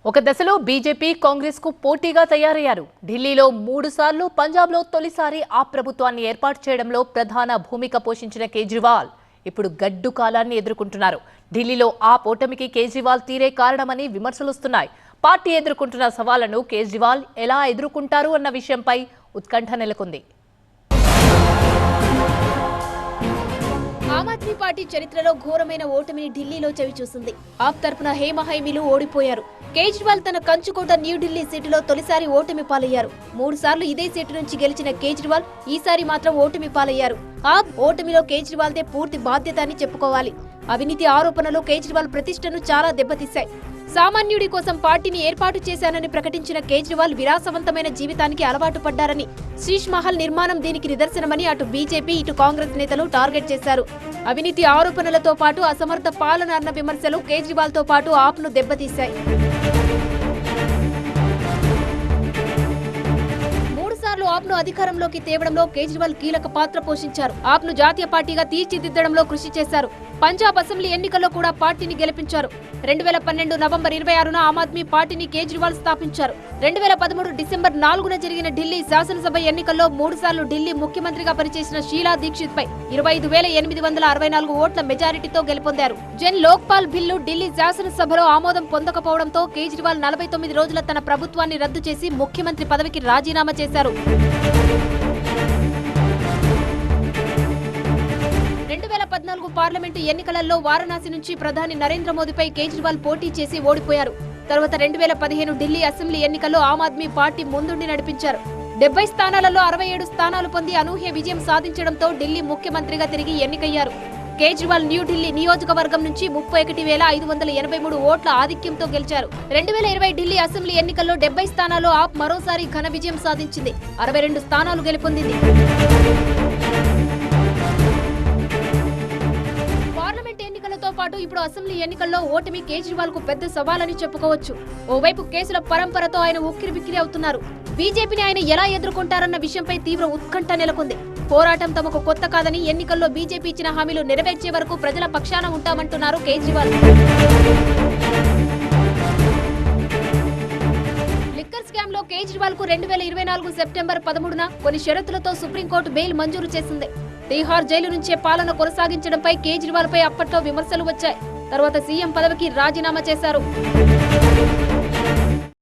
ఒక దశలో బీజేపీ కాంగ్రెస్ కు పోటీగా తయారయ్యారు. ఢిల్లీలో 3 సార్లు, పంజాబ్లో తొలిసారి ఆ ప్రభుత్వాన్ని ఏర్పాటు చేయడంలో ప్రధాన భూమిక పోషించిన కేజ్రీవాల్ ఇప్పుడు గడ్డు కాలాన్ని ఎదుర్కొంటున్నారు. ఢిల్లీలో ఆ పోటమికి కేజ్రీవాల్ తీరే కారణమని విమర్శలు వస్తున్నాయి. పార్టీ ఎదుర్కొంటున్న సవాళ్లను కేజ్రీవాల్ ఎలా ఎదుర్కొంటారు అన్న విషయంపై ఉత్కంఠ నెలకొంది. ఆమ్ ఆద్మీ పార్టీ చరిత్రలో ఘోరమైన ఓటమిని ఢిల్లీలో చవిచూసింది. ఆప్ తరపున హేమహైమీలు ఓడిపోయారు. కేజ్రీవాల్ తన కంచుకోట న్యూఢిల్లీ సీటులో తొలిసారి ఓటమి పాలయ్యారు. 3 సార్లు ఇదే సీటు నుంచి గెలిచిన కేజ్రీవాల్ ఈసారి మాత్రం ఓటమి పాలయ్యారు. ఆప్ ఓటమిలో కేజ్రీవాల్దే పూర్తి బాధ్యత అని చెప్పుకోవాలి. అవినీతి ఆరోపణలు కేజ్రీవాల్ ప్రతిష్టను చాలా దెబ్బతీశాయి. సామాన్యుడి కోసం పార్టీని ఏర్పాటు చేశానని ప్రకటించిన కేజ్రీవాల్ విలాసవంతమైన జీవితానికి అలవాటు పడ్డారని, శీష్ మహల్ నిర్మాణం దీనికి నిదర్శనమని అటు బీజేపీ ఇటు కాంగ్రెస్ నేతలు టార్గెట్ చేశారు. అవినీతి ఆరోపణలతో పాటు అసమర్థ పాలన అన్న విమర్శలు కేజ్రీవాల్ తో పాటు ఆప్ను దెబ్బతీశాయి. 3 సార్లు ఆప్ను అధికారంలోకి తేవడంలో కేజ్రీవాల్ కీలక పాత్ర పోషించారు. ఆప్ను జాతీయ పార్టీగా తీర్చిదిద్దడంలో కృషి చేశారు. పంజాబ్ అసెంబ్లీ ఎన్నికల్లో కూడా పార్టీని గెలిపించారు. 2012 నవంబర్ 26న ఆమ్ ఆద్మీ పార్టీని కేజ్రీవాల్ స్థాపించారు. 2013 డిసెంబర్ 4న జరిగిన ఢిల్లీ శాసనసభ ఎన్నికల్లో 3 సార్లు ఢిల్లీ ముఖ్యమంత్రిగా పనిచేసిన షీలా దీక్షిత్ పై 25,864 ఓట్ల మెజారిటీతో గెలుపొందారు. జన్ లోక్పాల్ బిల్లు ఢిల్లీ శాసనసభలో ఆమోదం పొందకపోవడంతో కేజ్రీవాల్ 49 రోజుల తన ప్రభుత్వాన్ని రద్దు చేసి ముఖ్యమంత్రి పదవికి రాజీనామా చేశారు. 2014 పార్లమెంటు ఎన్నికలలో వారణాసి నుంచి ప్రధాని నరేంద్ర మోదీపై కేజ్రీవాల్ పోటీ చేసి ఓడిపోయారు. తర్వాత 2015 ఢిల్లీ అసెంబ్లీ ఎన్నికల్లో ఆమ్ ఆద్మీ పార్టీ ముందుండి నడిపించారు. 70 స్థానాలలో 67 స్థానాలు పొంది అనూహ్య విజయం సాధించడంతో ఢిల్లీ ముఖ్యమంత్రిగా తిరిగి ఎన్నికయ్యారు. కేజ్రీవాల్ న్యూఢిల్లీ నియోజకవర్గం నుంచి 31,583 ఓట్ల ఆధిక్యంతో గెలిచారు. 2020 ఢిల్లీ అసెంబ్లీ ఎన్నికల్లో 70 స్థానాల్లో ఆప్ మరోసారి ఘన విజయం సాధించింది. 62 స్థానాలు గెలుపొందింది. పాటు ఇప్పుడు అసెంబ్లీ ఎన్నికల్లో ఓటమి కేజ్రీవాల్ కు పెద్ద సవాలని చెప్పుకోవచ్చు. ఓవైపు కేసుల పరంపరతో ఆయన ఉక్కిరిబిక్కిరి అవుతున్నారు. బీజేపీని ఆయన ఎలా ఎదుర్కొంటారన్న విషయంపై తీవ్ర ఉత్కంఠ నెలకొంది. పోరాటం తమకు కొత్త కాదని, ఎన్నికల్లో బీజేపీ ఇచ్చిన హామీలు నెరవేర్చే వరకు ప్రజల పక్షాన ఉంటామంటున్నారు కేజ్రీవాల్. లిక్కర్ స్కామ్ లో కేజ్రీవాల్ కు 2024 సెప్టెంబర్ 13న కొన్ని షరతులతో సుప్రీంకోర్టు బెయిల్ మంజూరు చేసింది. తిహార్ జైలు నుంచే పాలన కొనసాగించడంపై కేజ్రీవాల్ పై అప్పట్లో విమర్శలు వచ్చాయి. తర్వాత సీఎం పదవికి రాజీనామా చేశారు.